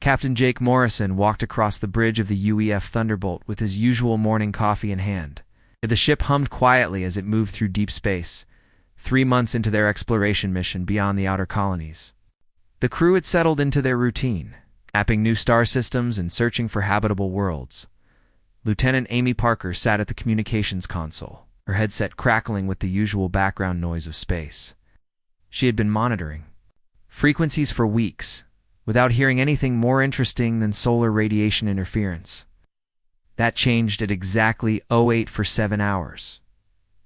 Captain Jake Morrison walked across the bridge of the UEF Thunderbolt with his usual morning coffee in hand. The ship hummed quietly as it moved through deep space, 3 months into their exploration mission beyond the outer colonies. The crew had settled into their routine, mapping new star systems and searching for habitable worlds. Lieutenant Amy Parker sat at the communications console, her headset crackling with the usual background noise of space. She had been monitoring frequencies for weeks, without hearing anything more interesting than solar radiation interference. That changed at exactly 08 for 7 hours.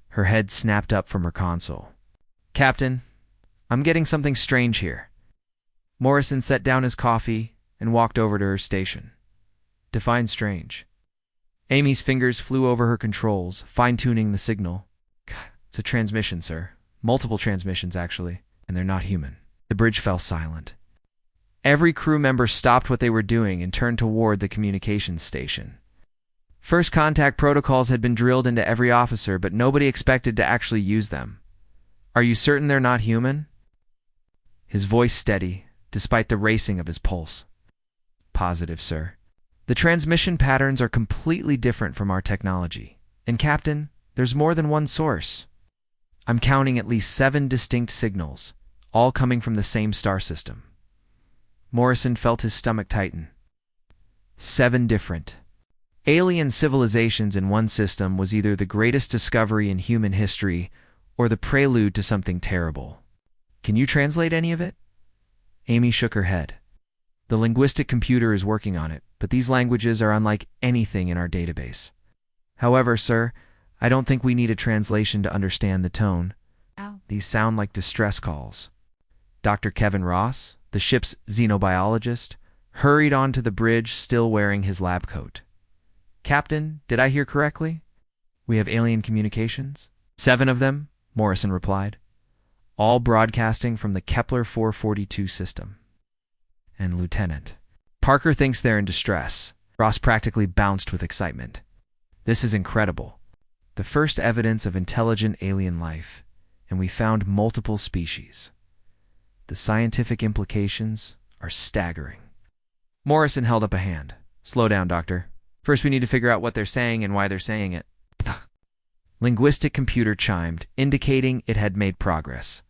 Her head snapped up from her console. "Captain, I'm getting something strange here." Morrison set down his coffee and walked over to her station. "Define strange." Amy's fingers flew over her controls, fine-tuning the signal. "It's a transmission, sir. Multiple transmissions, actually, and they're not human." The bridge fell silent. Every crew member stopped what they were doing and turned toward the communications station. First contact protocols had been drilled into every officer, but nobody expected to actually use them. "Are you certain they're not human?" His voice steady, despite the racing of his pulse. "Positive, sir. The transmission patterns are completely different from our technology. And Captain, there's more than one source. I'm counting at least 7 distinct signals, all coming from the same star system." Morrison felt his stomach tighten. 7 different alien civilizations in one system was either the greatest discovery in human history or the prelude to something terrible. "Can you translate any of it?" Amy shook her head. "The linguistic computer is working on it, but these languages are unlike anything in our database. However, sir, I don't think we need a translation to understand the tone. These sound like distress calls." Dr. Kevin Ross, the ship's xenobiologist, hurried onto the bridge, still wearing his lab coat. "Captain, did I hear correctly? We have alien communications?" 7 of them, Morrison replied, all broadcasting from the Kepler 442 system. "And Lieutenant, Parker thinks they're in distress." Ross practically bounced with excitement. "This is incredible. The first evidence of intelligent alien life, and we found multiple species. The scientific implications are staggering." Morrison held up a hand. "Slow down, Doctor. First we need to figure out what they're saying and why they're saying it." Linguistic computer chimed, indicating it had made progress.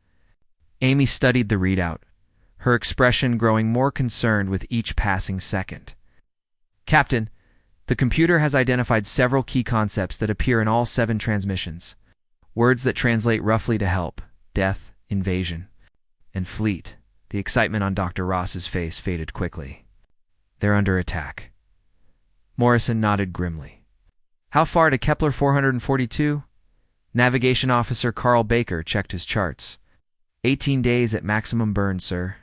Amy studied the readout, her expression growing more concerned with each passing second. "Captain, the computer has identified several key concepts that appear in all 7 transmissions. Words that translate roughly to help, death, invasion, and fleet." The excitement on Dr. Ross's face faded quickly. "They're under attack." Morrison nodded grimly. "How far to Kepler 442? Navigation Officer Carl Baker checked his charts. 18 days at maximum burn, sir."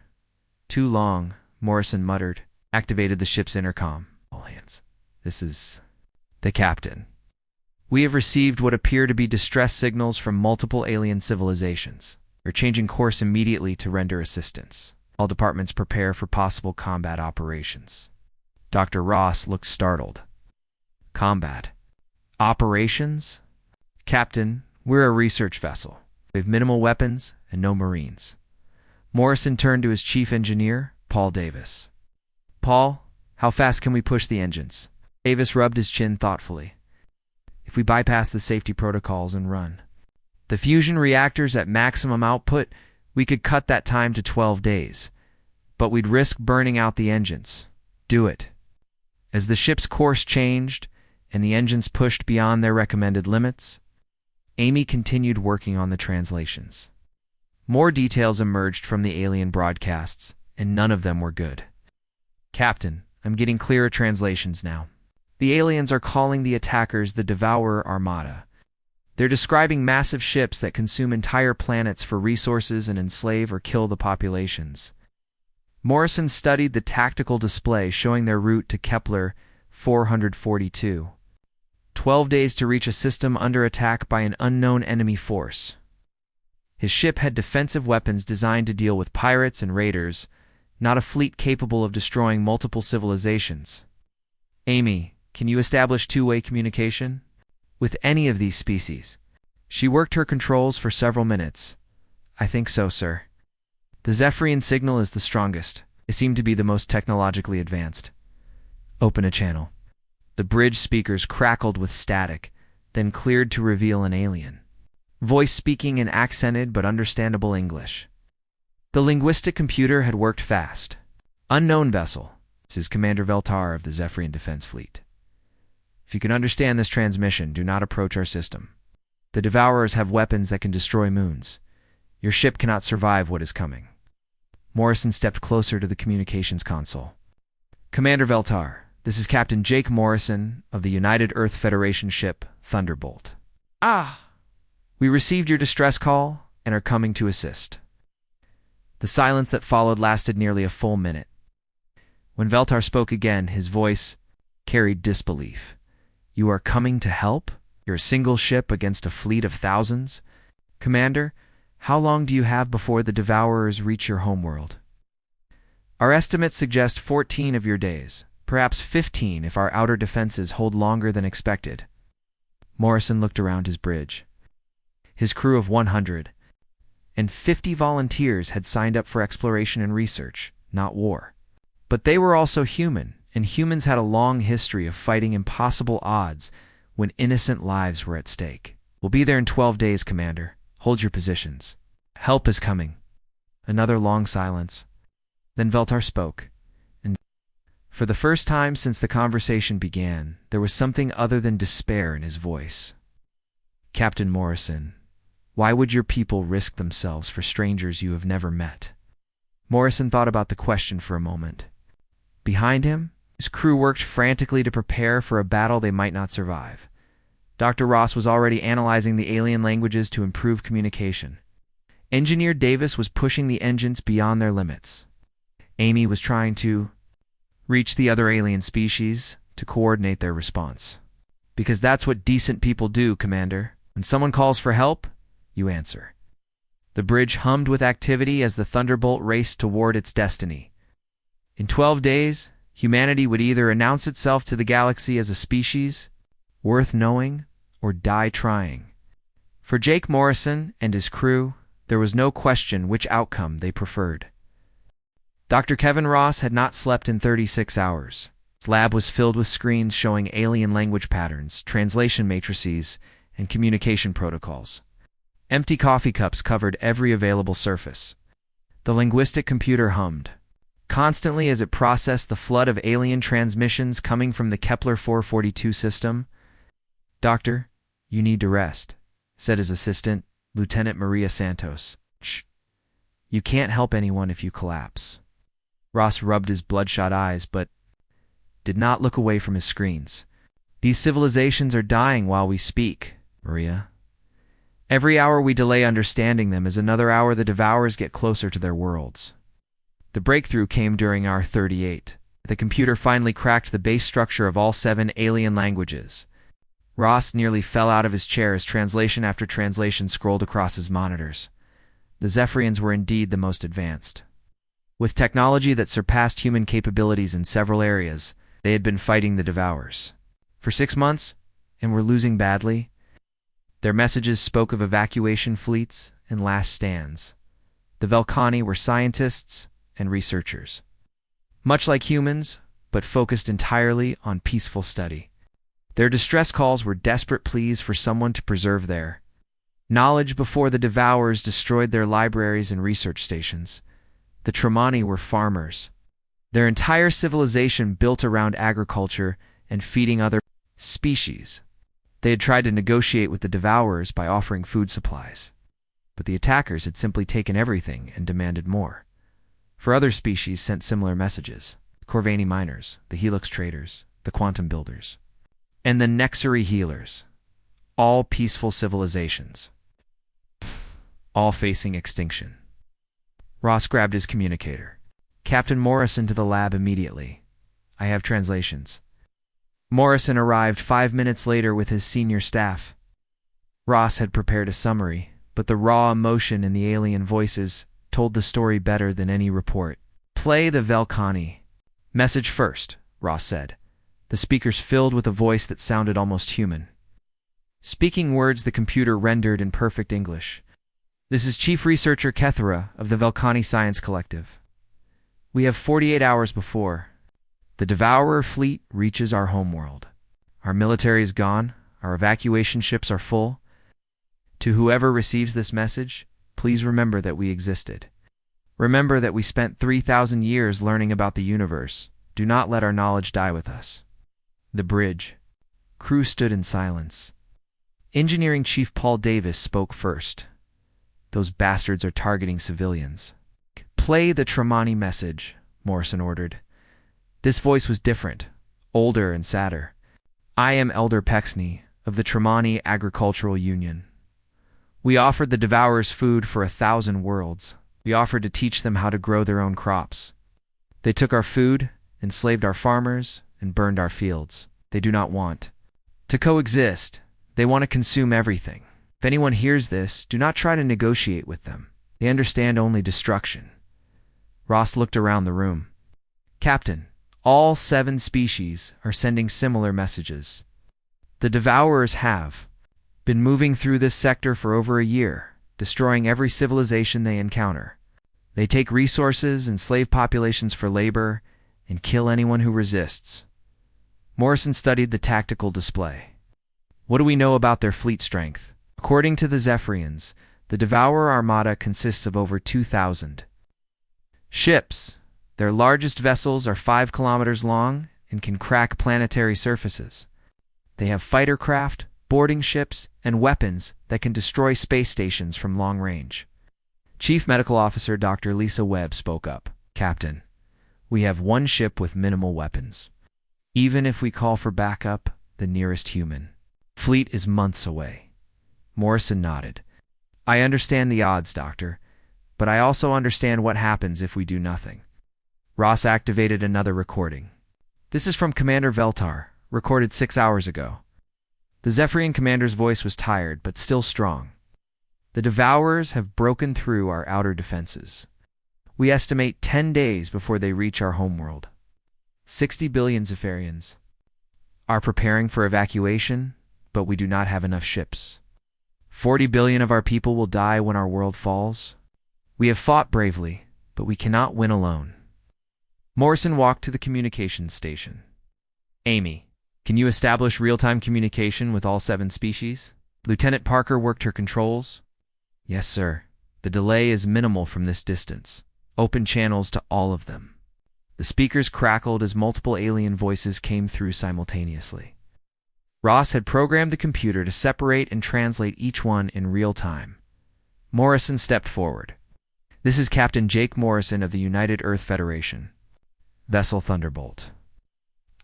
"Too long," Morrison muttered, activated the ship's intercom. "All hands. This is the captain. We have received what appear to be distress signals from multiple alien civilizations. We're changing course immediately to render assistance. All departments prepare for possible combat operations." Dr. Ross looked startled. "Combat? Operations?" "Captain, we're a research vessel. We have minimal weapons and no Marines." Morrison turned to his chief engineer, Paul Davis. "Paul, how fast can we push the engines?" Davis rubbed his chin thoughtfully. "If we bypass the safety protocols and run the fusion reactors at maximum output, we could cut that time to 12 days. But we'd risk burning out the engines." "Do it." As the ship's course changed and the engines pushed beyond their recommended limits, Amy continued working on the translations. More details emerged from the alien broadcasts, and none of them were good. "Captain, I'm getting clearer translations now. The aliens are calling the attackers the Devourer Armada. They're describing massive ships that consume entire planets for resources and enslave or kill the populations." Morrison studied the tactical display showing their route to Kepler 442. 12 days to reach a system under attack by an unknown enemy force. His ship had defensive weapons designed to deal with pirates and raiders, not a fleet capable of destroying multiple civilizations. "Amy, can you establish two-way communication with any of these species?" She worked her controls for several minutes. "I think so, sir. The Zephyrian signal is the strongest. It seemed to be the most technologically advanced. Open a channel. The bridge speakers crackled with static, then cleared to reveal an alien. Voice speaking in accented but understandable English. The linguistic computer had worked fast. Unknown vessel. This is Commander Veltar of the Zephyrian Defense Fleet. If you can understand this transmission, do not approach our system. The Devourers have weapons that can destroy moons. Your ship cannot survive what is coming. Morrison stepped closer to the communications console. Commander Veltar, this is Captain Jake Morrison of the United Earth Federation ship Thunderbolt. We received your distress call and are coming to assist. The silence that followed lasted nearly a full minute. When Veltar spoke again, his voice carried disbelief. You are coming to help? You're a single ship against a fleet of thousands? Commander, how long do you have before the Devourers reach your homeworld? Our estimates suggest 14 of your days, perhaps 15 if our outer defenses hold longer than expected. Morrison looked around his bridge. His crew of 150 volunteers had signed up for exploration and research, not war. But they were also human, and humans had a long history of fighting impossible odds when innocent lives were at stake. We'll be there in 12 days, Commander. Hold your positions. Help is coming. Another long silence. Then Veltar spoke, and for the first time since the conversation began, there was something other than despair in his voice. Captain Morrison, why would your people risk themselves for strangers you have never met? Morrison thought about the question for a moment. Behind him, his crew worked frantically to prepare for a battle they might not survive. Dr. Ross was already analyzing the alien languages to improve communication. Engineer Davis was pushing the engines beyond their limits. Amy was trying to reach the other alien species to coordinate their response. Because that's what decent people do, Commander. When someone calls for help, you answer. The bridge hummed with activity as the Thunderbolt raced toward its destiny. In 12 days, humanity would either announce itself to the galaxy as a species worth knowing or die trying. For Jake Morrison and his crew, there was no question which outcome they preferred. Dr. Kevin Ross had not slept in 36 hours. His lab was filled with screens showing alien language patterns, translation matrices, and communication protocols. Empty coffee cups covered every available surface. The linguistic computer hummed constantly as it processed the flood of alien transmissions coming from the Kepler 442 system. Doctor, you need to rest, said his assistant, Lieutenant Maria Santos. Shh. You can't help anyone if you collapse. Ross rubbed his bloodshot eyes, but did not look away from his screens. These civilizations are dying while we speak, Maria. Every hour we delay understanding them is another hour the Devourers get closer to their worlds. The breakthrough came during our 38. The computer finally cracked the base structure of all 7 alien languages. Ross nearly fell out of his chair as translation after translation scrolled across his monitors. The Zephyrians were indeed the most advanced. With technology that surpassed human capabilities in several areas, they had been fighting the Devourers for 6 months, and were losing badly. Their messages spoke of evacuation fleets and last stands. The Velkhani were scientists and researchers. Much like humans, but focused entirely on peaceful study. Their distress calls were desperate pleas for someone to preserve their knowledge before the Devourers destroyed their libraries and research stations. The Tremonti were farmers. Their entire civilization built around agriculture and feeding other species. They had tried to negotiate with the Devourers by offering food supplies, but the attackers had simply taken everything and demanded more. For other species sent similar messages: the Corvani miners, the Helix traders, the quantum builders, and the Nexari healers. All peaceful civilizations. All facing extinction. Ross grabbed his communicator. Captain Morrison to the lab immediately. I have translations. Morrison arrived 5 minutes later with his senior staff. Ross had prepared a summary, but the raw emotion in the alien voices told the story better than any report. Play the Velkhani. Message first, Ross said, the speakers filled with a voice that sounded almost human. Speaking words the computer rendered in perfect English. This is Chief Researcher Kethera of the Velkhani Science Collective. We have 48 hours before the Devourer fleet reaches our homeworld. Our military is gone. Our evacuation ships are full. To whoever receives this message, please remember that we existed. Remember that we spent 3,000 years learning about the universe. Do not let our knowledge die with us. The bridge. Crew stood in silence. Engineering Chief Paul Davis spoke first. Those bastards are targeting civilians. Play the Tremonti message, Morrison ordered. This voice was different, older and sadder. I am Elder Pecksney of the Tremonti Agricultural Union. We offered the Devourers food for 1,000 worlds. We offered to teach them how to grow their own crops. They took our food, enslaved our farmers, and burned our fields. They do not want to coexist. They want to consume everything. If anyone hears this, do not try to negotiate with them. They understand only destruction. Ross looked around the room. Captain, all 7 species are sending similar messages. The Devourers have been moving through this sector for over a year, destroying every civilization they encounter. They take resources, enslave populations for labor, and kill anyone who resists. Morrison studied the tactical display. What do we know about their fleet strength? According to the Zephyrians, the Devourer Armada consists of over 2,000 ships. Their largest vessels are 5 kilometers long and can crack planetary surfaces. They have fighter craft, boarding ships, and weapons that can destroy space stations from long range. Chief Medical Officer Dr. Lisa Webb spoke up. Captain, we have 1 ship with minimal weapons. Even if we call for backup, the nearest human fleet is months away. Morrison nodded. I understand the odds, Doctor, but I also understand what happens if we do nothing. Ross activated another recording. This is from Commander Veltar, recorded 6 hours ago. The Zephyrian commander's voice was tired, but still strong. The Devourers have broken through our outer defenses. We estimate 10 days before they reach our homeworld. 60 billion Zephyrians are preparing for evacuation, but we do not have enough ships. 40 billion of our people will die when our world falls. We have fought bravely, but we cannot win alone. Morrison walked to the communications station. Amy, can you establish real-time communication with all 7 species? Lieutenant Parker worked her controls. Yes, sir. The delay is minimal from this distance. Open channels to all of them. The speakers crackled as multiple alien voices came through simultaneously. Ross had programmed the computer to separate and translate each one in real time. Morrison stepped forward. This is Captain Jake Morrison of the United Earth Federation. Vessel Thunderbolt.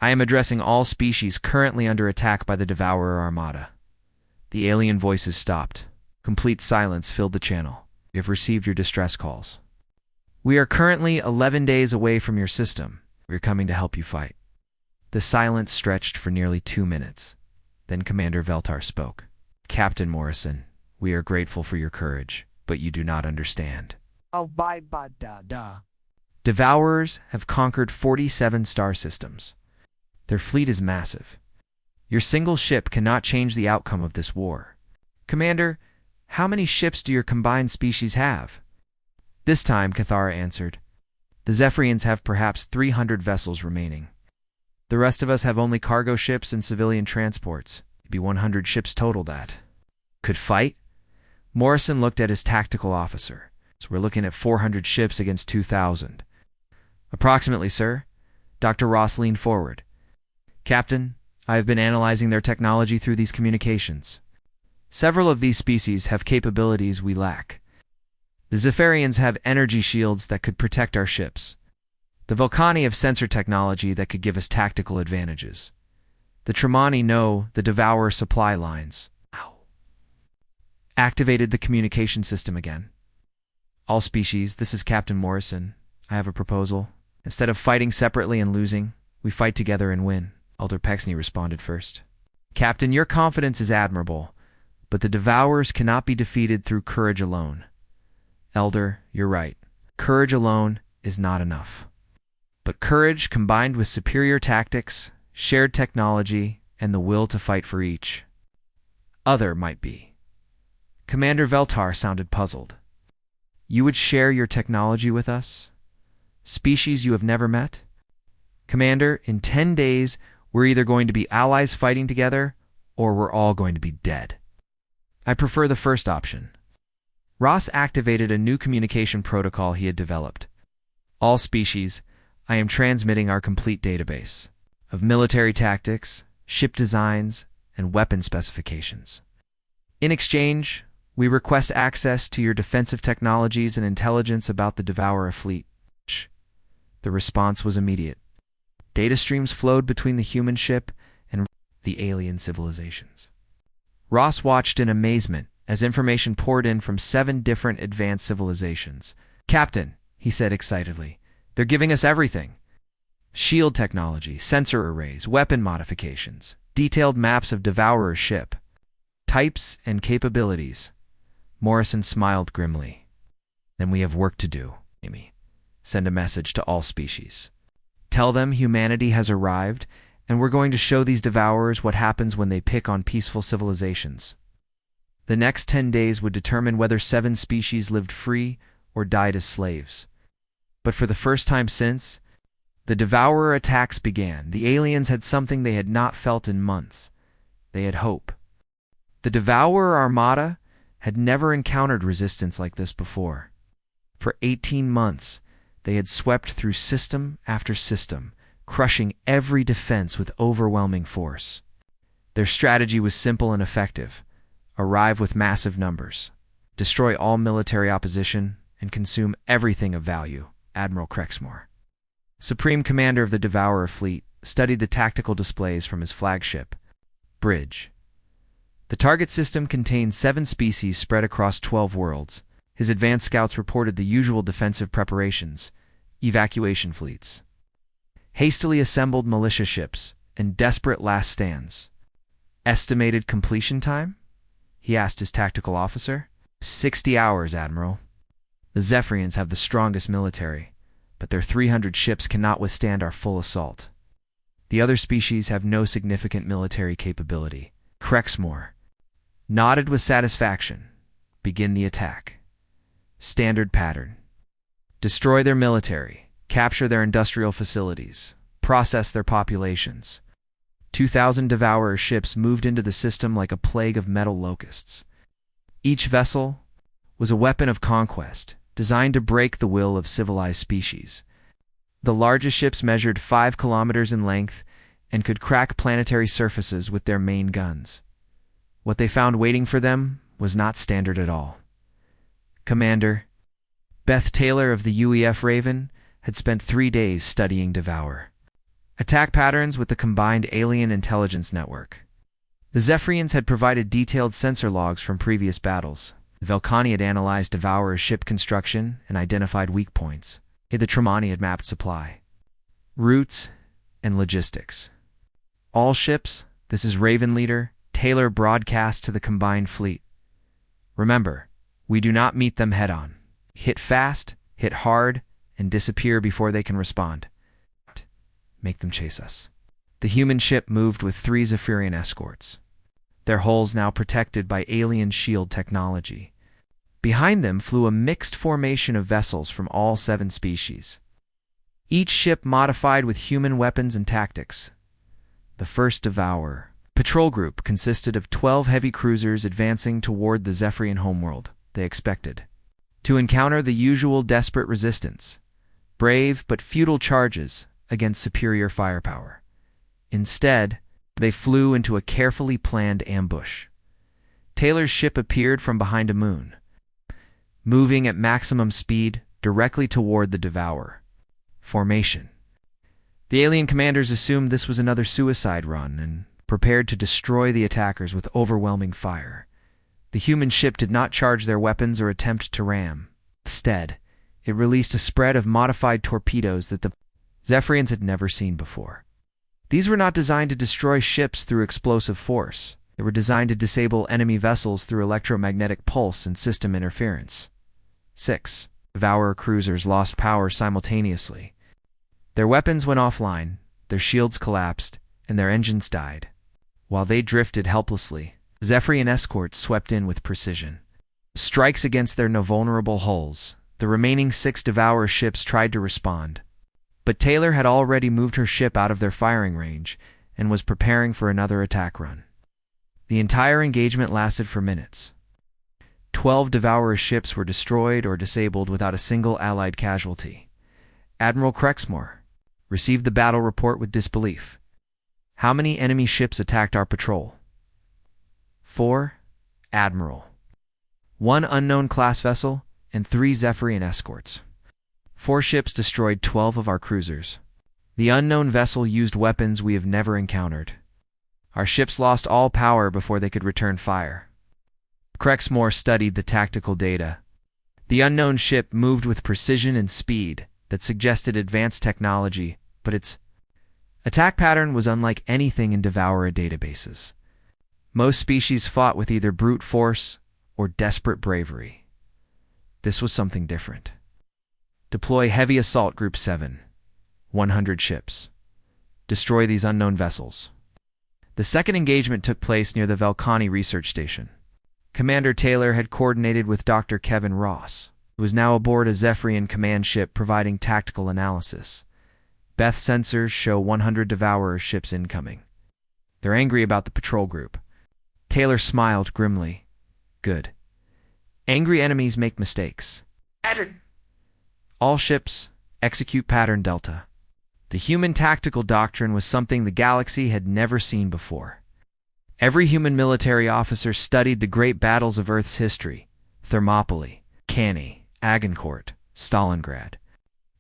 I am addressing all species currently under attack by the Devourer Armada. The alien voices stopped. Complete silence filled the channel. We have received your distress calls. We are currently 11 days away from your system. We are coming to help you fight. The silence stretched for nearly 2 minutes. Then Commander Veltar spoke. Captain Morrison, we are grateful for your courage, but you do not understand. Devourers have conquered 47 star systems. Their fleet is massive. Your single ship cannot change the outcome of this war. Commander, how many ships do your combined species have? This time, Cathara answered. The Zephyrians have perhaps 300 vessels remaining. The rest of us have only cargo ships and civilian transports. It'd be 100 ships total that could fight. Morrison looked at his tactical officer. So we're looking at 400 ships against 2,000. Approximately, sir. Dr. Ross leaned forward. Captain, I have been analyzing their technology through these communications. Several of these species have capabilities we lack. The Zephyrians have energy shields that could protect our ships. The Vulcani have sensor technology that could give us tactical advantages. The Tremonti know the Devourer supply lines. Activated the communication system again. All species, this is Captain Morrison. I have a proposal. Instead of fighting separately and losing, we fight together and win. Elder Pecksney responded first. Captain, your confidence is admirable, but the Devourers cannot be defeated through courage alone. Elder, you're right. Courage alone is not enough. But courage combined with superior tactics, shared technology, and the will to fight for each other might be. Commander Veltar sounded puzzled. You would share your technology with us? Species you have never met? Commander, in 10 days, we're either going to be allies fighting together, or we're all going to be dead. I prefer the first option. Ross activated a new communication protocol he had developed. All species, I am transmitting our complete database of military tactics, ship designs, and weapon specifications. In exchange, we request access to your defensive technologies and intelligence about the Devourer fleet. The response was immediate. Data streams flowed between the human ship and the alien civilizations. Ross watched in amazement as information poured in from 7 different advanced civilizations. "Captain," he said excitedly, "they're giving us everything. Shield technology, sensor arrays, weapon modifications, detailed maps of Devourer's ship, types and capabilities." Morrison smiled grimly. "Then we have work to do, Amy. Send a message to all species. Tell them humanity has arrived, and we're going to show these Devourers what happens when they pick on peaceful civilizations." The next 10 days would determine whether 7 species lived free or died as slaves. But for the first time since the Devourer attacks began, the aliens had something they had not felt in months. They had hope. The Devourer Armada had never encountered resistance like this before. For 18 months, they had swept through system after system, crushing every defense with overwhelming force. Their strategy was simple and effective. Arrive with massive numbers, destroy all military opposition, and consume everything of value. Admiral Crexmore, Supreme Commander of the Devourer fleet, studied the tactical displays from his flagship, Bridge. The target system contained 7 species spread across 12 worlds. His advanced scouts reported the usual defensive preparations, evacuation fleets, hastily assembled militia ships, and desperate last stands. "Estimated completion time?" he asked his tactical officer. 60 hours, Admiral. The Zephyrians have the strongest military, but their 300 ships cannot withstand our full assault. The other species have no significant military capability. Crexmore nodded with satisfaction. "Begin the attack. Standard pattern. Destroy their military, capture their industrial facilities, process their populations." 2,000 Devourer ships moved into the system like a plague of metal locusts. Each vessel was a weapon of conquest, designed to break the will of civilized species. The largest ships measured 5 kilometers in length and could crack planetary surfaces with their main guns. What they found waiting for them was not standard at all. Commander Beth Taylor of the UEF Raven had spent 3 days studying Devourer attack patterns with the combined alien intelligence network. The Zephyrians had provided detailed sensor logs from previous battles. Velcani had analyzed Devourer's ship construction and identified weak points. The Tremonti had mapped supply, routes, and logistics. "All ships, this is Raven Leader," Taylor broadcast to the combined fleet. "Remember, we do not meet them head-on. Hit fast, hit hard, and disappear before they can respond. Make them chase us." The human ship moved with 3 Zephyrian escorts, their hulls now protected by alien shield technology. Behind them flew a mixed formation of vessels from all 7 species, each ship modified with human weapons and tactics. The first Devourer patrol group consisted of 12 heavy cruisers advancing toward the Zephyrian homeworld. They expected to encounter the usual desperate resistance, brave but futile charges against superior firepower. Instead, they flew into a carefully planned ambush. Taylor's ship appeared from behind a moon, moving at maximum speed directly toward the Devourer formation. The alien commanders assumed this was another suicide run and prepared to destroy the attackers with overwhelming fire. The human ship did not charge their weapons or attempt to ram. Instead, it released a spread of modified torpedoes that the Zephyrians had never seen before. These were not designed to destroy ships through explosive force. They were designed to disable enemy vessels through electromagnetic pulse and system interference. 6 Devourer cruisers lost power simultaneously. Their weapons went offline, their shields collapsed, and their engines died. While they drifted helplessly, Zephyrian escorts swept in with precision. Strikes against their vulnerable hulls, The remaining 6 Devourer ships tried to respond, but Taylor had already moved her ship out of their firing range and was preparing for another attack run. The entire engagement lasted for minutes. 12 Devourer ships were destroyed or disabled without a single Allied casualty. Admiral Crexmore received the battle report with disbelief. How many enemy ships attacked our patrol? 4, Admiral. 1 unknown class vessel and 3 Zephyrian escorts. 4 ships destroyed 12 of our cruisers. The unknown vessel used weapons we have never encountered. Our ships lost all power before they could return fire. Crexmore studied the tactical data. The unknown ship moved with precision and speed that suggested advanced technology, but its attack pattern was unlike anything in Devourer databases. Most species fought with either brute force or desperate bravery. This was something different. Deploy Heavy Assault Group 7, 100 ships. Destroy these unknown vessels. The second engagement took place near the Velcani research station. Commander Taylor had coordinated with Dr. Kevin Ross, who was now aboard a Zephyrian command ship providing tactical analysis. Beth sensors show 100 Devourer ships incoming. They're angry about the patrol group. Taylor smiled grimly. Good. Angry enemies make mistakes. Pattern. All ships execute Pattern Delta. The human tactical doctrine was something the galaxy had never seen before. Every human military officer studied the great battles of Earth's history: Thermopylae, Cannae, Agincourt, Stalingrad.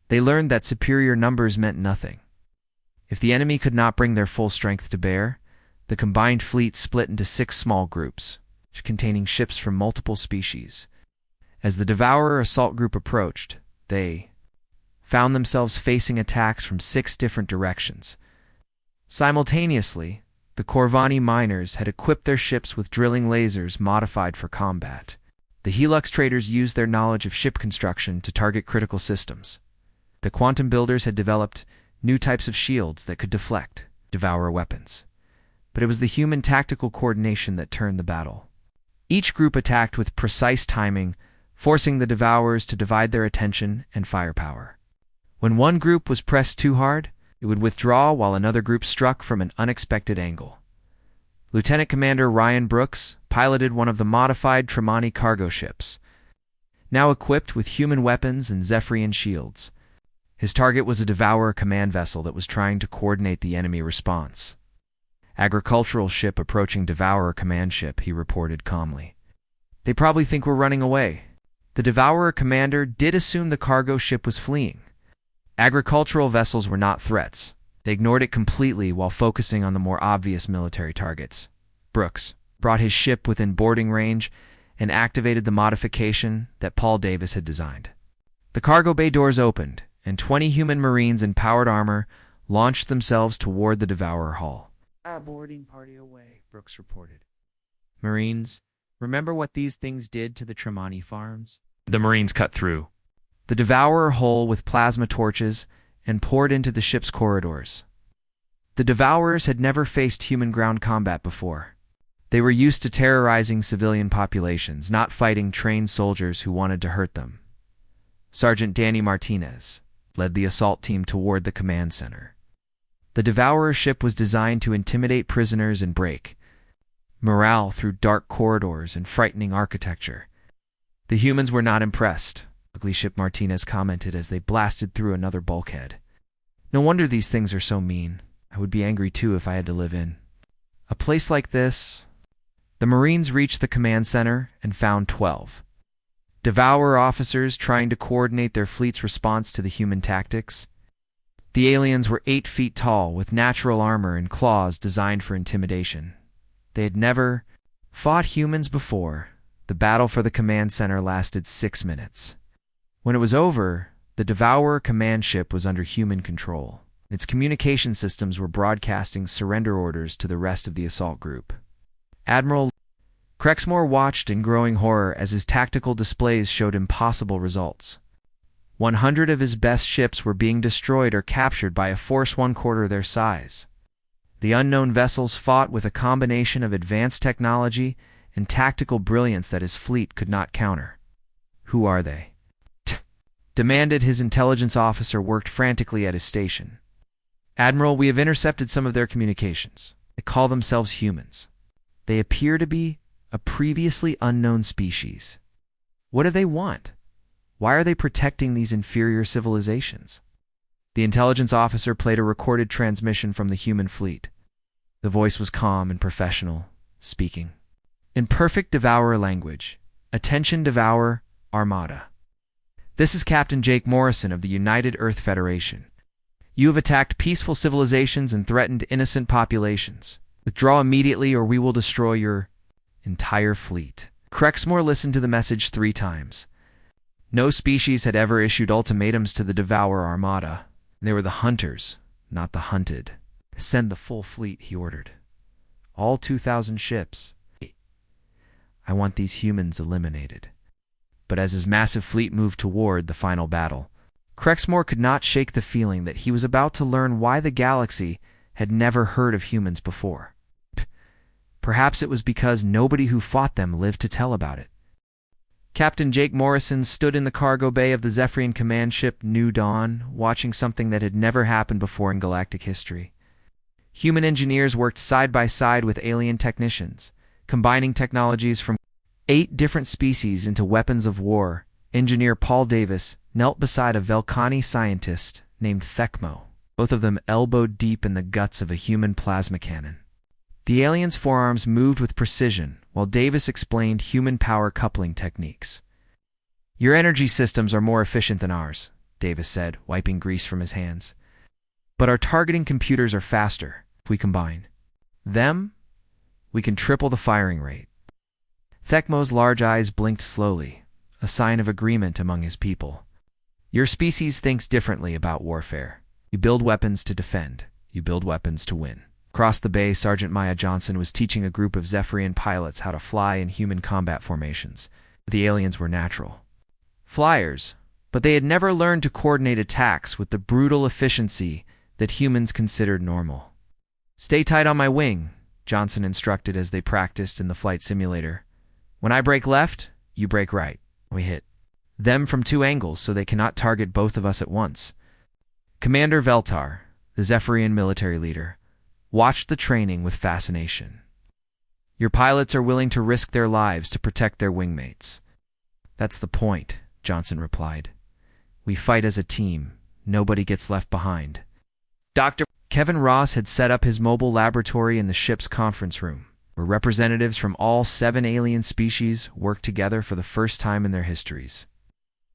They learned that superior numbers meant nothing. If the enemy could not bring their full strength to bear, the combined fleet split into 6 small groups, each containing ships from multiple species. As the Devourer assault group approached, they found themselves facing attacks from 6 different directions. Simultaneously, the Corvani miners had equipped their ships with drilling lasers modified for combat. The Helix traders used their knowledge of ship construction to target critical systems. The quantum builders had developed new types of shields that could deflect Devourer weapons. But it was the human tactical coordination that turned the battle. Each group attacked with precise timing, forcing the Devourers to divide their attention and firepower. When one group was pressed too hard, it would withdraw while another group struck from an unexpected angle. Lieutenant Commander Ryan Brooks piloted one of the modified Tremonti cargo ships, now equipped with human weapons and Zephyrian shields. His target was a Devourer command vessel that was trying to coordinate the enemy response. Agricultural ship approaching Devourer command ship, he reported calmly. They probably think we're running away. The Devourer commander did assume the cargo ship was fleeing. Agricultural vessels were not threats. They ignored it completely while focusing on the more obvious military targets. Brooks brought his ship within boarding range and activated the modification that Paul Davis had designed. The cargo bay doors opened, and 20 human Marines in powered armor launched themselves toward the Devourer hull. A boarding party away, Brooks reported. Marines, remember what these things did to the Tremonti farms? The Marines cut through the Devourer hull with plasma torches and poured into the ship's corridors. The Devourers had never faced human ground combat before. They were used to terrorizing civilian populations, not fighting trained soldiers who wanted to hurt them. Sergeant Danny Martinez led the assault team toward the command center. The Devourer ship was designed to intimidate prisoners and break morale through dark corridors and frightening architecture. The humans were not impressed, Ugly Ship Martinez commented as they blasted through another bulkhead. No wonder these things are so mean. I would be angry too if I had to live in a place like this. The Marines reached the command center and found 12 Devourer officers trying to coordinate their fleet's response to the human tactics. The aliens were 8 feet tall with natural armor and claws designed for intimidation. They had never fought humans before. The battle for the command center lasted 6 minutes. When it was over, the Devourer command ship was under human control. Its communication systems were broadcasting surrender orders to the rest of the assault group. Admiral Crexmore watched in growing horror as his tactical displays showed impossible results. 100 of his best ships were being destroyed or captured by a force 1/4 their size. The unknown vessels fought with a combination of advanced technology and tactical brilliance that his fleet could not counter. Who are they? demanded. His intelligence officer worked frantically at his station. "Admiral, we have intercepted some of their communications. They call themselves humans. They appear to be a previously unknown species. What do they want? Why are they protecting these inferior civilizations?" The intelligence officer played a recorded transmission from the human fleet. The voice was calm and professional, speaking in perfect Devourer language. "Attention, Devourer Armada. This is Captain Jake Morrison of the United Earth Federation. You have attacked peaceful civilizations and threatened innocent populations. Withdraw immediately or we will destroy your entire fleet." Crexmore listened to the message 3 times. No species had ever issued ultimatums to the Devourer Armada. They were the hunters, not the hunted. "Send the full fleet," he ordered. "All 2,000 ships. I want these humans eliminated." But as his massive fleet moved toward the final battle, Crexmore could not shake the feeling that he was about to learn why the galaxy had never heard of humans before. Perhaps it was because nobody who fought them lived to tell about it. Captain Jake Morrison stood in the cargo bay of the Zephyrian command ship New Dawn, watching something that had never happened before in galactic history. Human engineers worked side by side with alien technicians, combining technologies from 8 different species into weapons of war. Engineer Paul Davis knelt beside a Velcani scientist named Thekmo, both of them elbowed deep in the guts of a human plasma cannon. The aliens' forearms moved with precision, while Davis explained human power coupling techniques. "Your energy systems are more efficient than ours," Davis said, wiping grease from his hands. "But our targeting computers are faster. If we combine them, we can triple the firing rate." Thekmo's large eyes blinked slowly, a sign of agreement among his people. "Your species thinks differently about warfare. You build weapons to defend. You build weapons to win." Across the bay, Sergeant Maya Johnson was teaching a group of Zephyrian pilots how to fly in human combat formations. The aliens were natural flyers, but they had never learned to coordinate attacks with the brutal efficiency that humans considered normal. "Stay tight on my wing," Johnson instructed as they practiced in the flight simulator. "When I break left, you break right. We hit them from 2 angles so they cannot target both of us at once." Commander Veltar, the Zephyrian military leader, watched the training with fascination. "Your pilots are willing to risk their lives to protect their wingmates." "That's the point," Johnson replied. "We fight as a team. Nobody gets left behind." Dr. Kevin Ross had set up his mobile laboratory in the ship's conference room, where representatives from all 7 alien species worked together for the first time in their histories.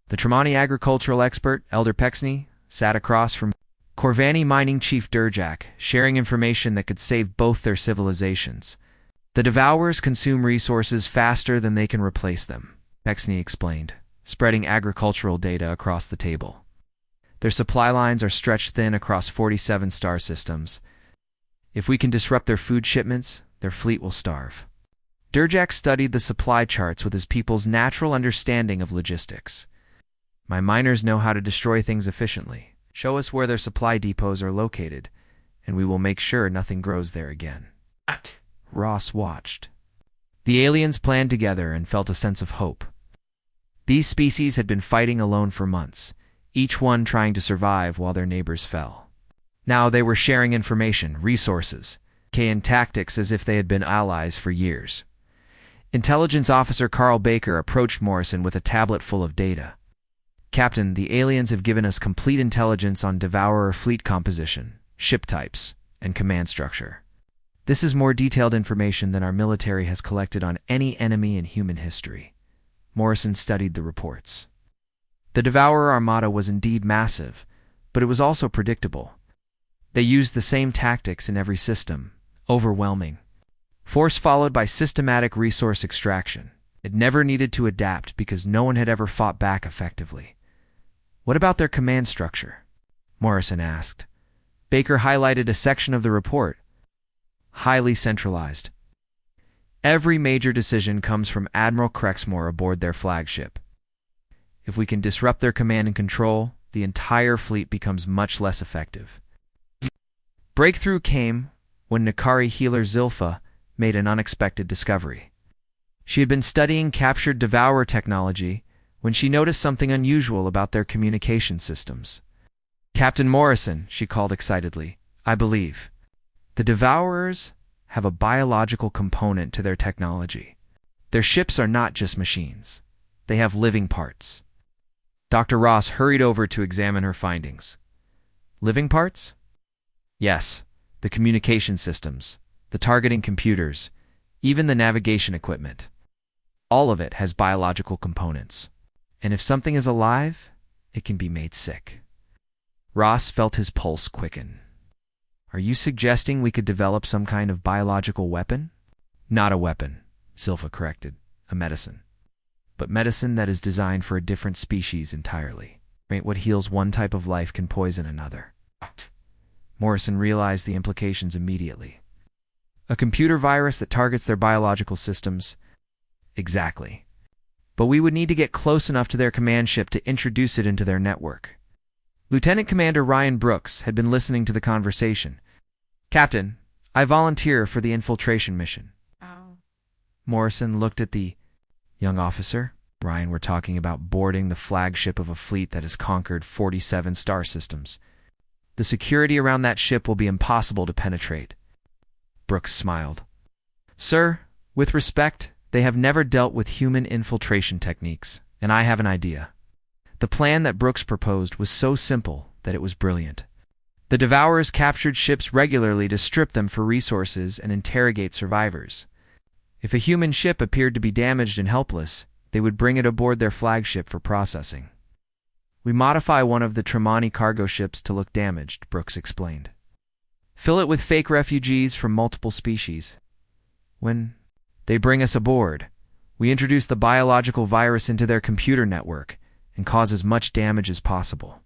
The Tremonti agricultural expert, Elder Pexney, sat across from Corvani mining chief Durjak, sharing information that could save both their civilizations. "The Devourers consume resources faster than they can replace them," Pexney explained, spreading agricultural data across the table. "Their supply lines are stretched thin across 47 star systems. If we can disrupt their food shipments, their fleet will starve." Durjak studied the supply charts with his people's natural understanding of logistics. "My miners know how to destroy things efficiently. Show us where their supply depots are located, and we will make sure nothing grows there again." Ross watched. The aliens planned together and felt a sense of hope. These species had been fighting alone for months, each one trying to survive while their neighbors fell. Now they were sharing information, resources, and tactics as if they had been allies for years. Intelligence Officer Carl Baker approached Morrison with a tablet full of data. "Captain, the aliens have given us complete intelligence on Devourer fleet composition, ship types, and command structure. This is more detailed information than our military has collected on any enemy in human history." Morrison studied the reports. The Devourer Armada was indeed massive, but it was also predictable. They used the same tactics in every system: overwhelming force followed by systematic resource extraction. It never needed to adapt because no one had ever fought back effectively. "What about their command structure?" Morrison asked. Baker highlighted a section of the report. "Highly centralized. Every major decision comes from Admiral Crexmore aboard their flagship. If we can disrupt their command and control, the entire fleet becomes much less effective." Breakthrough came when Nikari healer Zilpha made an unexpected discovery. She had been studying captured Devourer technology when she noticed something unusual about their communication systems. "Captain Morrison," she called excitedly, "I believe the Devourers have a biological component to their technology. Their ships are not just machines. They have living parts." Dr. Ross hurried over to examine her findings. "Living parts?" "Yes, the communication systems, the targeting computers, even the navigation equipment. All of it has biological components. And if something is alive, it can be made sick." Ross felt his pulse quicken. "Are you suggesting we could develop some kind of biological weapon?" "Not a weapon," Sylpha corrected. "A medicine. But medicine that is designed for a different species entirely. What heals one type of life can poison another." Morrison realized the implications immediately. "A computer virus that targets their biological systems?" "Exactly. But we would need to get close enough to their command ship to introduce it into their network." Lieutenant Commander Ryan Brooks had been listening to the conversation. "Captain, I volunteer for the infiltration mission." Oh. Morrison looked at the young officer. Ryan, we're talking about boarding the flagship of a fleet that has conquered 47 star systems. The security around that ship will be impossible to penetrate. Brooks smiled. "Sir, with respect, they have never dealt with human infiltration techniques, and I have an idea." The plan that Brooks proposed was so simple that it was brilliant. The Devourers captured ships regularly to strip them for resources and interrogate survivors. If a human ship appeared to be damaged and helpless, they would bring it aboard their flagship for processing. "We modify one of the Tremonti cargo ships to look damaged," Brooks explained. "Fill it with fake refugees from multiple species. When they bring us aboard, we introduce the biological virus into their computer network and cause as much damage as possible."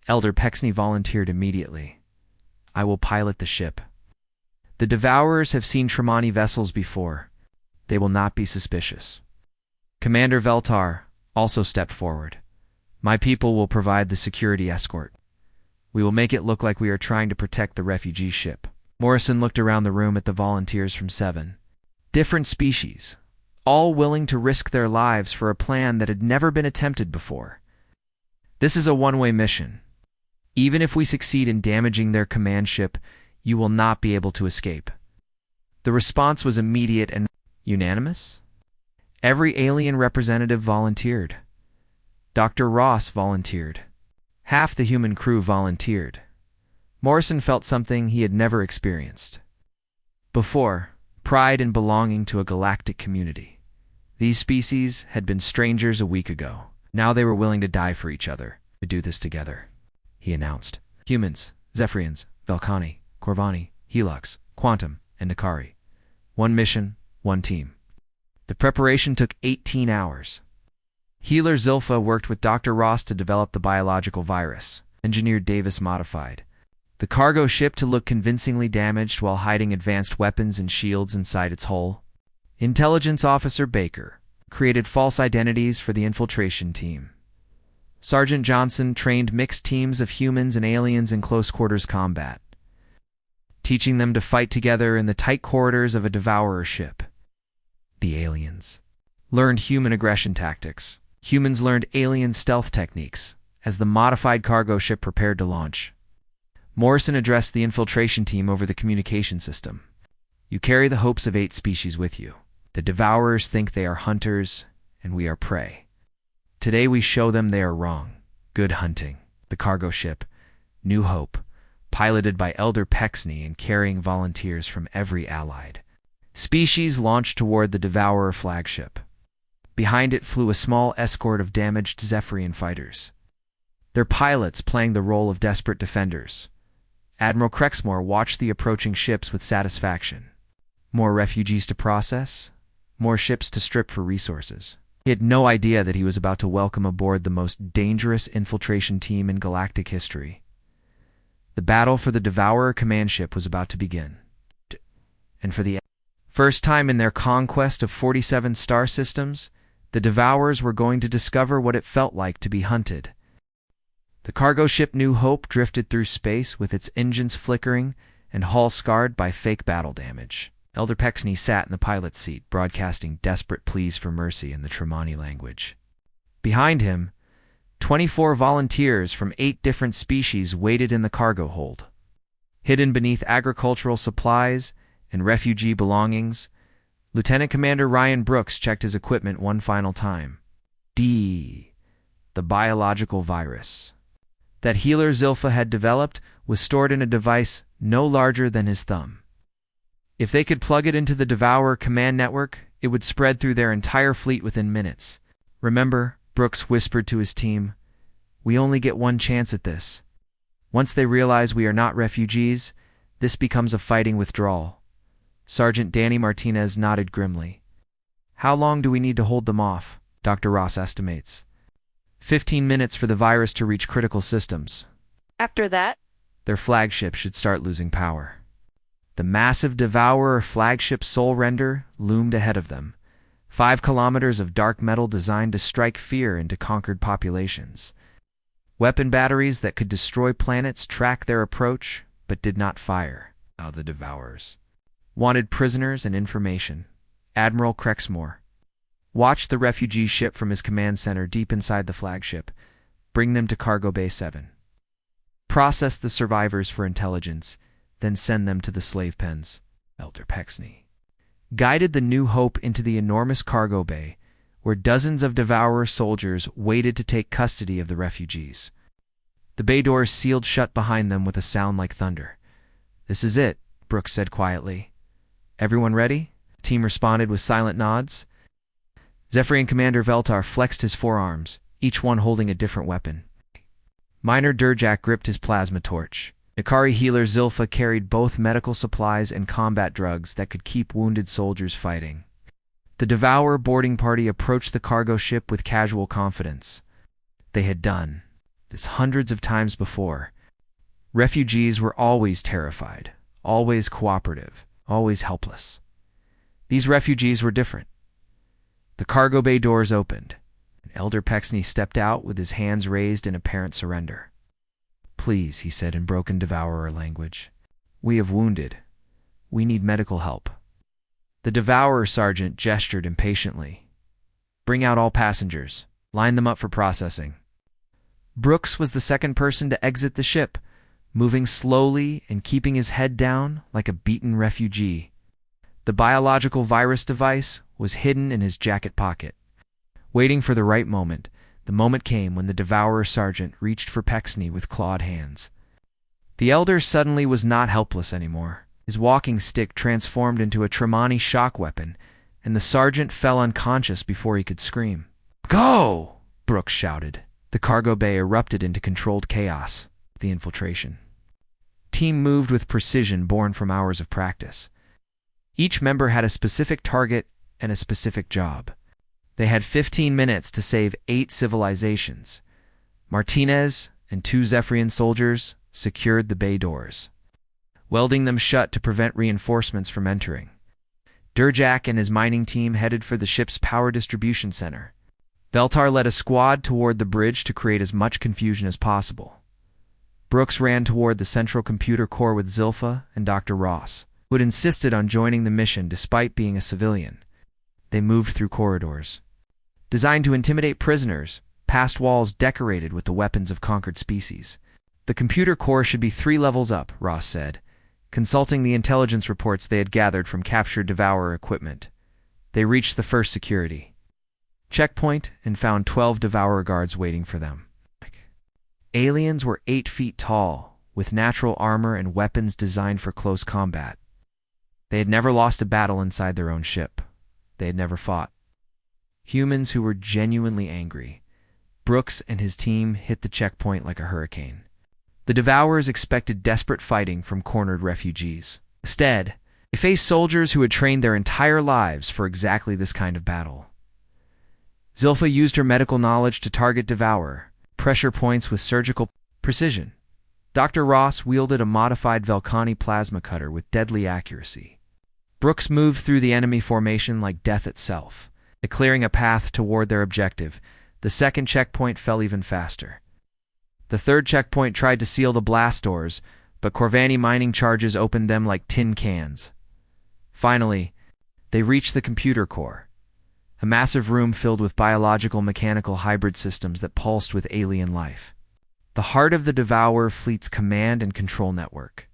Elder Pecksney volunteered immediately. "I will pilot the ship. The Devourers have seen Tremonti vessels before. They will not be suspicious." Commander Veltar also stepped forward. "My people will provide the security escort. We will make it look like we are trying to protect the refugee ship." Morrison looked around the room at the volunteers from 7 different species, all willing to risk their lives for a plan that had never been attempted before. "This is a one-way mission. Even if we succeed in damaging their command ship, you will not be able to escape." The response was immediate and unanimous. Every alien representative volunteered. Dr. Ross volunteered. Half the human crew volunteered. Morrison felt something he had never experienced before: pride in belonging to a galactic community. These species had been strangers a week ago. Now they were willing to die for each other. "To do this together," he announced. "Humans, Zephyrians, Velcani, Corvani, Helix, Quantum, and Nikari. One mission, one team." The preparation took 18 hours. Healer Zilpha worked with Dr. Ross to develop the biological virus. Engineer Davis modified the cargo ship to look convincingly damaged while hiding advanced weapons and shields inside its hull. Intelligence Officer Baker created false identities for the infiltration team. Sergeant Johnson trained mixed teams of humans and aliens in close-quarters combat, teaching them to fight together in the tight corridors of a Devourer ship. The aliens learned human aggression tactics. Humans learned alien stealth techniques as the modified cargo ship prepared to launch. Morrison addressed the infiltration team over the communication system. "You carry the hopes of 8 species with you. The Devourers think they are hunters, and we are prey. Today we show them they are wrong. Good hunting." The cargo ship, New Hope, piloted by Elder Pecksney and carrying volunteers from every allied species, launched toward the Devourer flagship. Behind it flew a small escort of damaged Zephyrian fighters, their pilots playing the role of desperate defenders. Admiral Crexmore watched the approaching ships with satisfaction. More refugees to process, more ships to strip for resources. He had no idea that he was about to welcome aboard the most dangerous infiltration team in galactic history. The battle for the Devourer command ship was about to begin. And for the first time in their conquest of 47 star systems, the Devourers were going to discover what it felt like to be hunted. The cargo ship New Hope drifted through space with its engines flickering and hull scarred by fake battle damage. Elder Pecksney sat in the pilot's seat, broadcasting desperate pleas for mercy in the Tremonti language. Behind him, 24 volunteers from 8 different species waited in the cargo hold. Hidden beneath agricultural supplies and refugee belongings, Lieutenant Commander Ryan Brooks checked his equipment one final time. The biological virus that healer Zilpha had developed was stored in a device no larger than his thumb. If they could plug it into the Devourer command network, it would spread through their entire fleet within minutes. Remember, Brooks whispered to his team, we only get one chance at this. Once they realize we are not refugees, this becomes a fighting withdrawal. Sergeant Danny Martinez nodded grimly. How long do we need to hold them off? Dr. Ross estimates. 15 minutes for the virus to reach critical systems. After that, their flagship should start losing power. The massive Devourer flagship Soul Render loomed ahead of them, 5 kilometers of dark metal designed to strike fear into conquered populations. Weapon batteries that could destroy planets tracked their approach, but did not fire. Now the Devourers wanted prisoners and information. Admiral Crexmore watched the refugee ship from his command center deep inside the flagship. Bring them to Cargo Bay 7. Process the survivors for intelligence, then send them to the slave pens. Elder Pexney guided the New Hope into the enormous cargo bay, where dozens of Devourer soldiers waited to take custody of the refugees. The bay doors sealed shut behind them with a sound like thunder. This is it, Brooks said quietly. Everyone ready? The team responded with silent nods. Zephyrian Commander Veltar flexed his forearms, each one holding a different weapon. Minor Durjak gripped his plasma torch. Ikari healer Zilpha carried both medical supplies and combat drugs that could keep wounded soldiers fighting. The Devourer boarding party approached the cargo ship with casual confidence. They had done this hundreds of times before. Refugees were always terrified, always cooperative, always helpless. These refugees were different. The cargo bay doors opened, and Elder Pexney stepped out with his hands raised in apparent surrender. Please, he said in broken Devourer language. We have wounded. We need medical help. The Devourer sergeant gestured impatiently. Bring out all passengers. Line them up for processing. Brooks was the second person to exit the ship, moving slowly and keeping his head down like a beaten refugee. The biological virus device was hidden in his jacket pocket. Waiting for the right moment, the moment came when the Devourer sergeant reached for Pexney with clawed hands. The elder suddenly was not helpless anymore. His walking stick transformed into a Tremonti shock weapon, and the sergeant fell unconscious before he could scream. Go! Brooks shouted. The cargo bay erupted into controlled chaos. The infiltration team moved with precision born from hours of practice. Each member had a specific target and a specific job. They had 15 minutes to save 8 civilizations. Martinez and 2 Zephyrian soldiers secured the bay doors, welding them shut to prevent reinforcements from entering. Durjak and his mining team headed for the ship's power distribution center. Veltar led a squad toward the bridge to create as much confusion as possible. Brooks ran toward the central computer core with Zilpha and Dr. Ross, who had insisted on joining the mission despite being a civilian. They moved through corridors designed to intimidate prisoners, past walls decorated with the weapons of conquered species. The computer core should be 3 levels up, Ross said, consulting the intelligence reports they had gathered from captured Devourer equipment. They reached the first security checkpoint and found 12 Devourer guards waiting for them. Aliens were 8 feet tall, with natural armor and weapons designed for close combat. They had never lost a battle inside their own ship. They had never fought. Humans who were genuinely angry. Brooks and his team hit the checkpoint like a hurricane. The Devourers expected desperate fighting from cornered refugees. Instead, they faced soldiers who had trained their entire lives for exactly this kind of battle. Zilpha used her medical knowledge to target Devourer pressure points with surgical precision. Dr. Ross wielded a modified Velcani plasma cutter with deadly accuracy. Brooks moved through the enemy formation like death itself, clearing a path toward their objective. The second checkpoint fell even faster. The third checkpoint tried to seal the blast doors, but Corvani mining charges opened them like tin cans. Finally, they reached the computer core. a massive room filled with biological-mechanical hybrid systems that pulsed with alien life. The heart of the Devourer fleet's command and control network.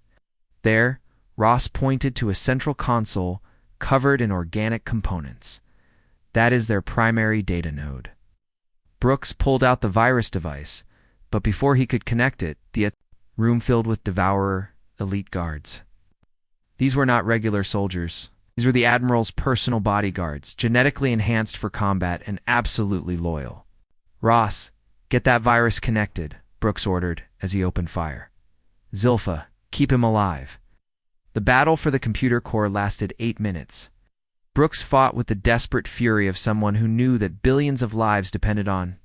There, Ross pointed to a central console covered in organic components. That is their primary data node. Brooks pulled out the virus device, but before he could connect it, the room filled with Devourer elite guards. These were not regular soldiers. These were the Admiral's personal bodyguards, genetically enhanced for combat and absolutely loyal. "Ross, get that virus connected," Brooks ordered as he opened fire. "Zilpha, keep him alive." The battle for the computer core lasted 8 minutes. Brooks fought with the desperate fury of someone who knew that billions of lives depended on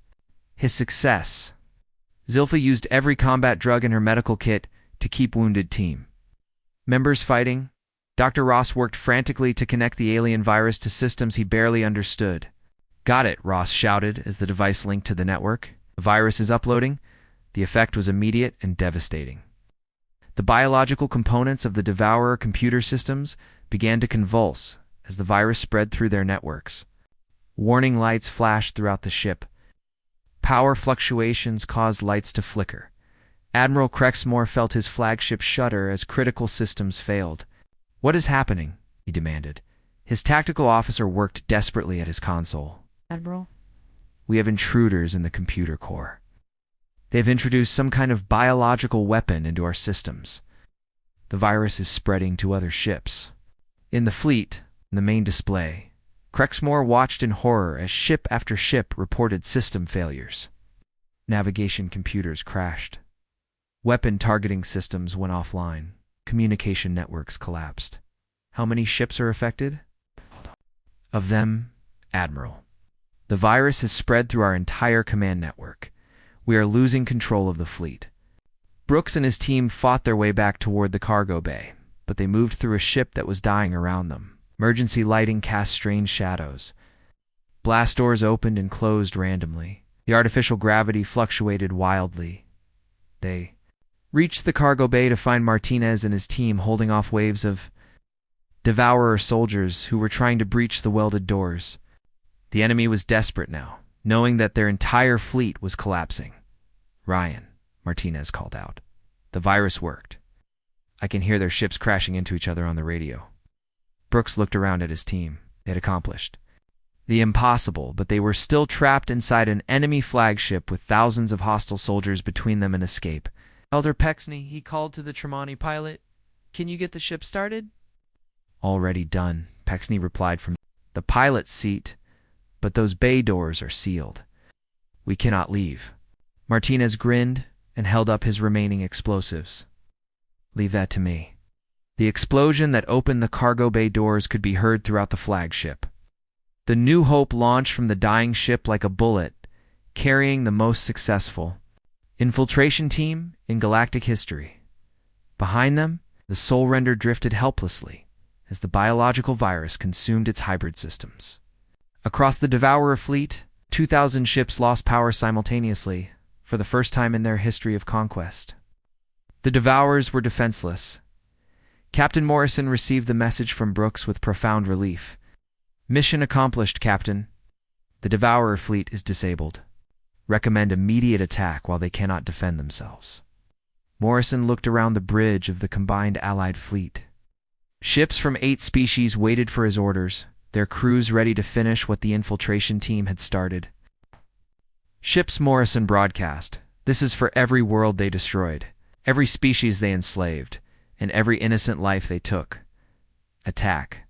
his success. Zilpha used every combat drug in her medical kit to keep wounded team members fighting. Dr. Ross worked frantically to connect the alien virus to systems he barely understood. "Got it," Ross shouted as the device linked to the network. "The virus is uploading." The effect was immediate and devastating. The biological components of the Devourer computer systems began to convulse as the virus spread through their networks. Warning lights flashed throughout the ship. Power fluctuations caused lights to flicker. Admiral Crexmore felt his flagship shudder as critical systems failed. "What is happening?" he demanded. His tactical officer worked desperately at his console. "Admiral?" "We have intruders in the computer core. They've introduced some kind of biological weapon into our systems. The virus is spreading to other ships." In the fleet, in the main display, Crexmore watched in horror as ship after ship reported system failures. Navigation computers crashed. Weapon targeting systems went offline. Communication networks collapsed. "How many ships are affected?" "Of them, Admiral. The virus has spread through our entire command network. We are losing control of the fleet." Brooks and his team fought their way back toward the cargo bay, but they moved through a ship that was dying around them. Emergency lighting cast strange shadows. Blast doors opened and closed randomly. The artificial gravity fluctuated wildly. They reached the cargo bay to find Martinez and his team holding off waves of Devourer soldiers who were trying to breach the welded doors. The enemy was desperate now, knowing that their entire fleet was collapsing. "Ryan," Martinez called out. "The virus worked. I can hear their ships crashing into each other on the radio." Brooks looked around at his team. They had accomplished the impossible, but they were still trapped inside an enemy flagship with thousands of hostile soldiers between them and escape. "Elder Pexney," he called to the Tremonti pilot. "Can you get the ship started?" "Already done," Pexney replied from the pilot's seat, "but those bay doors are sealed. We cannot leave." Martinez grinned and held up his remaining explosives. "Leave that to me." The explosion that opened the cargo bay doors could be heard throughout the flagship. The New Hope launched from the dying ship like a bullet, carrying the most successful infiltration team in galactic history. Behind them, the Soul Render drifted helplessly as the biological virus consumed its hybrid systems. Across the Devourer fleet, 2,000 ships lost power simultaneously for the first time in their history of conquest. The Devourers were defenseless. Captain Morrison received the message from Brooks with profound relief. "Mission accomplished, Captain. The Devourer fleet is disabled. Recommend immediate attack while they cannot defend themselves." Morrison looked around the bridge of the combined Allied fleet. Ships from 8 species waited for his orders, their crews ready to finish what the infiltration team had started. Ships, Morrison broadcast. This is for every world they destroyed, every species they enslaved, and every innocent life they took. Attack.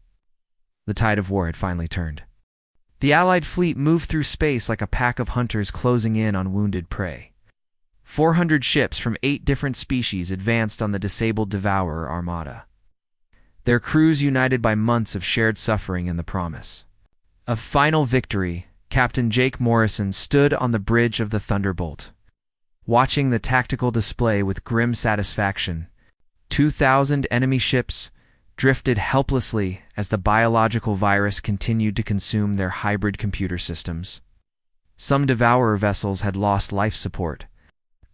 The tide of war had finally turned. The Allied fleet moved through space like a pack of hunters closing in on wounded prey. 400 ships from 8 different species advanced on the disabled Devourer armada, their crews united by months of shared suffering and the promise of final victory. Captain Jake Morrison stood on the bridge of the Thunderbolt, watching the tactical display with grim satisfaction. 2,000 enemy ships drifted helplessly as the biological virus continued to consume their hybrid computer systems. Some Devourer vessels had lost life support.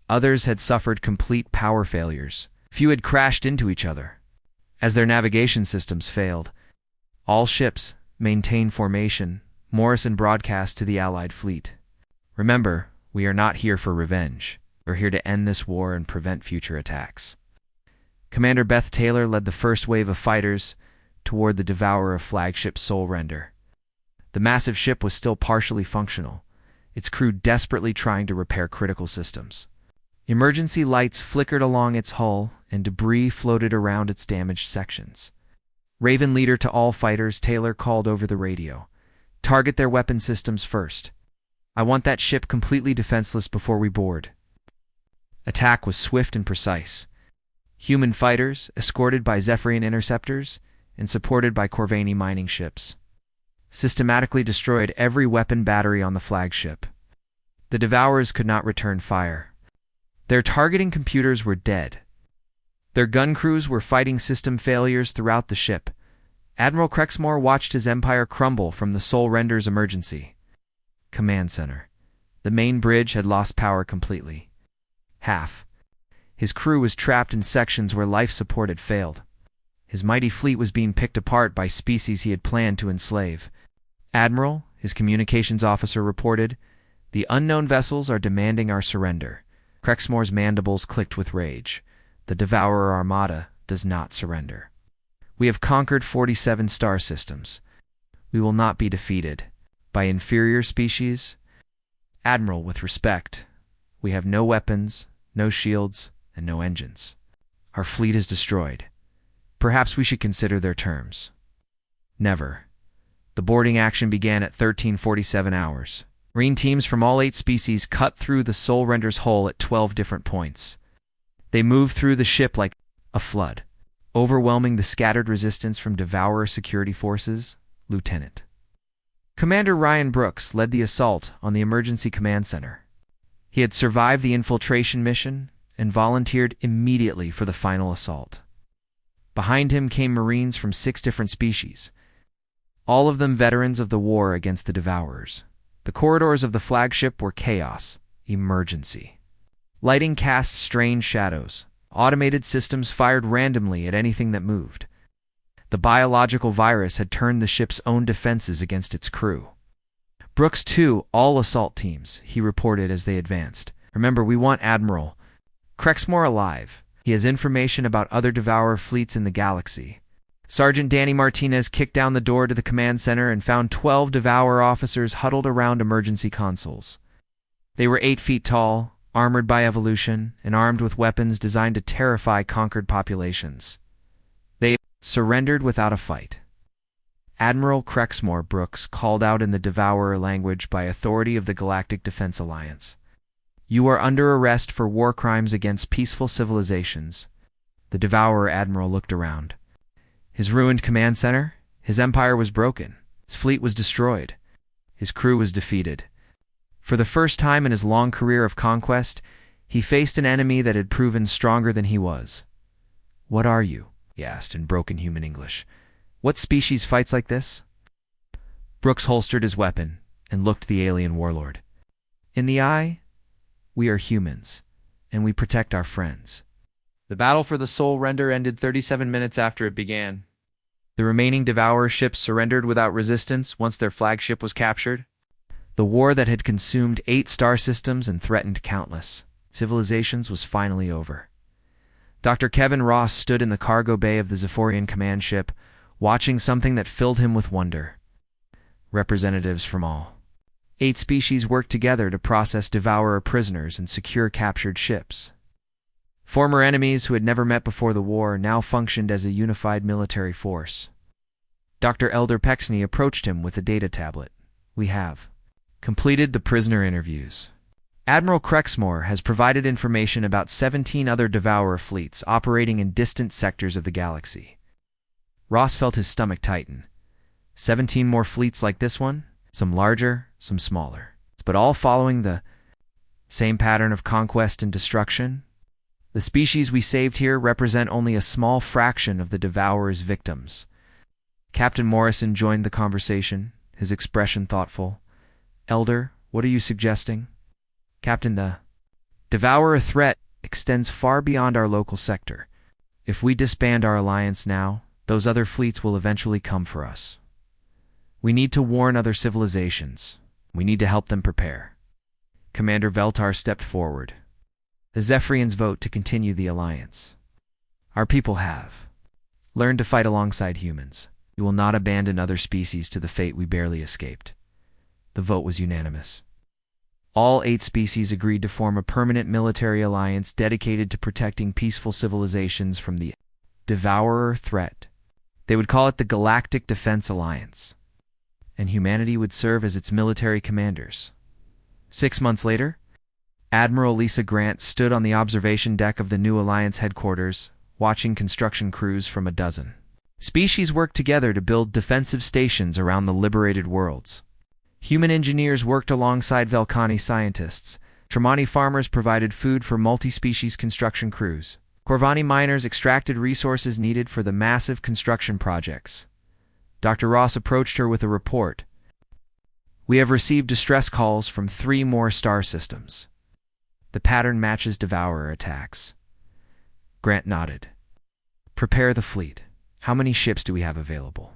Others had suffered complete power failures. Few had crashed into each other as their navigation systems failed. All ships maintained formation, Morrison broadcast to the Allied fleet. Remember, we are not here for revenge. We're here to end this war and prevent future attacks. Commander Beth Taylor led the first wave of fighters toward the Devourer flagship Soul Render. The massive ship was still partially functional, its crew desperately trying to repair critical systems. Emergency lights flickered along its hull, and debris floated around its damaged sections. Raven leader to all fighters, Taylor called over the radio. Target their weapon systems first. I want that ship completely defenseless before we board. Attack was swift and precise. Human fighters, escorted by Zephyrian interceptors and supported by Corvani mining ships, systematically destroyed every weapon battery on the flagship. The Devourers could not return fire. Their targeting computers were dead. Their gun crews were fighting system failures throughout the ship. Admiral Crexmore watched his empire crumble from the Soul Render's emergency. Command Center. The main bridge had lost power completely. Half. His crew was trapped in sections where life support had failed. His mighty fleet was being picked apart by species he had planned to enslave. Admiral, his communications officer reported, the unknown vessels are demanding our surrender. Crexmore's mandibles clicked with rage. The Devourer Armada does not surrender. We have conquered 47 star systems. We will not be defeated by inferior species. Admiral, with respect, we have no weapons, no shields, and no engines. Our fleet is destroyed. Perhaps we should consider their terms. Never. The boarding action began at 13:47 hours. Marine teams from all 8 species cut through the Soul Render's hull at 12 different points. They moved through the ship like a flood, overwhelming the scattered resistance from Devourer security forces. Lieutenant Commander Ryan Brooks led the assault on the Emergency Command Center. He had survived the infiltration mission and volunteered immediately for the final assault. Behind him came Marines from 6 different species, all of them veterans of the war against the Devourers. The corridors of the flagship were chaos, emergency. Lighting cast strange shadows. Automated systems fired randomly at anything that moved. The biological virus had turned the ship's own defenses against its crew. Brooks, too, all assault teams, he reported as they advanced. Remember, we want Admiral Crexmore alive. He has information about other Devourer fleets in the galaxy. Sergeant Danny Martinez kicked down the door to the command center and found 12 Devourer officers huddled around emergency consoles. They were 8 feet tall, armored by evolution, and armed with weapons designed to terrify conquered populations. They surrendered without a fight. Admiral Crexmore, Brooks called out in the Devourer language by authority of the Galactic Defense Alliance. You are under arrest for war crimes against peaceful civilizations. The Devourer Admiral looked around. His ruined command center, his empire was broken. His fleet was destroyed. His crew was defeated. For the first time in his long career of conquest, he faced an enemy that had proven stronger than he was. What are you? He asked in broken human English. What species fights like this? Brooks holstered his weapon and looked the alien warlord in the eye. We are humans, and we protect our friends. The battle for the Soul Render ended 37 minutes after it began. The remaining Devourer ships surrendered without resistance once their flagship was captured. The war that had consumed 8 star systems and threatened countless civilizations was finally over. Dr. Kevin Ross stood in the cargo bay of the Zephyrian command ship, watching something that filled him with wonder. Representatives from all 8 species worked together to process Devourer prisoners and secure captured ships. Former enemies who had never met before the war now functioned as a unified military force. Dr. Elder Pexney approached him with a data tablet. We have completed the prisoner interviews. Admiral Crexmore has provided information about 17 other Devourer fleets operating in distant sectors of the galaxy. Ross felt his stomach tighten. 17 more fleets like this one? Some larger, some smaller, but all following the same pattern of conquest and destruction. The species we saved here represent only a small fraction of the Devourer's victims. Captain Morrison joined the conversation, his expression thoughtful. Elder, what are you suggesting? Captain, the Devourer threat extends far beyond our local sector. If we disband our alliance now, those other fleets will eventually come for us. We need to warn other civilizations. We need to help them prepare. Commander Veltar stepped forward. The Zephyrians vote to continue the alliance. Our people have learned to fight alongside humans. We will not abandon other species to the fate we barely escaped. The vote was unanimous. All 8 species agreed to form a permanent military alliance dedicated to protecting peaceful civilizations from the Devourer threat. They would call it the Galactic Defense Alliance, and humanity would serve as its military commanders. 6 months later, Admiral Lisa Grant stood on the observation deck of the new Alliance headquarters, watching construction crews from a dozen species work together to build defensive stations around the liberated worlds. Human engineers worked alongside Velcani scientists. Tremonti farmers provided food for multi-species construction crews. Corvani miners extracted resources needed for the massive construction projects. Dr. Ross approached her with a report. We have received distress calls from 3 more star systems. The pattern matches Devourer attacks. Grant nodded. Prepare the fleet. How many ships do we have available?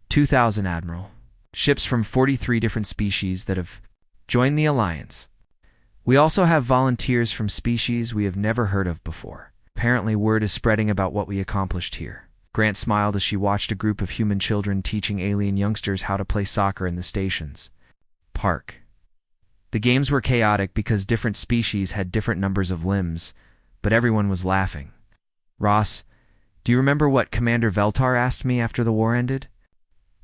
2,000, Admiral. Ships from 43 different species that have joined the Alliance. We also have volunteers from species we have never heard of before. Apparently, word is spreading about what we accomplished here. Grant smiled as she watched a group of human children teaching alien youngsters how to play soccer in the station's park. The games were chaotic because different species had different numbers of limbs, but everyone was laughing. Ross, do you remember what Commander Veltar asked me after the war ended?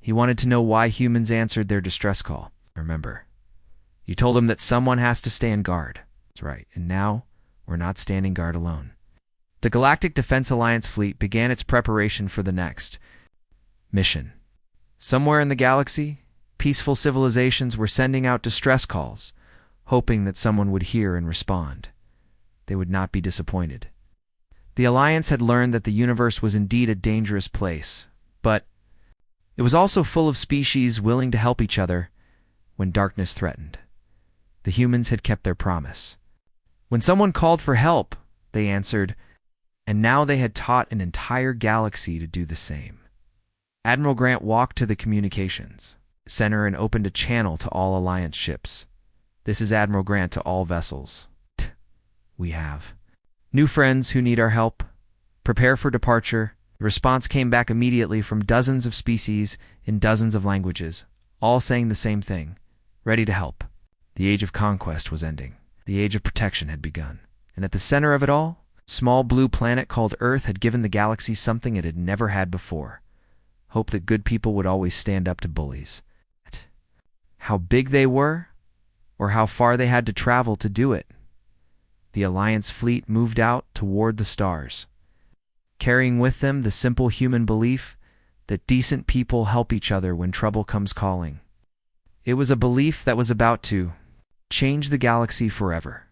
He wanted to know why humans answered their distress call. Remember, you told him that someone has to stand guard. That's right, and now we're not standing guard alone. The Galactic Defense Alliance fleet began its preparation for the next mission. Somewhere in the galaxy, peaceful civilizations were sending out distress calls, hoping that someone would hear and respond. They would not be disappointed. The Alliance had learned that the universe was indeed a dangerous place, but it was also full of species willing to help each other when darkness threatened. The humans had kept their promise. When someone called for help, they answered, and now they had taught an entire galaxy to do the same. Admiral Grant walked to the communications center and opened a channel to all Alliance ships. This is Admiral Grant to all vessels. We have new friends who need our help. Prepare for departure. The response came back immediately from dozens of species in dozens of languages, all saying the same thing, ready to help. The age of conquest was ending. The age of protection had begun. And at the center of it all, a small blue planet called Earth had given the galaxy something it had never had before. Hope that good people would always stand up to bullies. How big they were, or how far they had to travel to do it. The Alliance fleet moved out toward the stars, carrying with them the simple human belief that decent people help each other when trouble comes calling. It was a belief that was about to change the galaxy forever.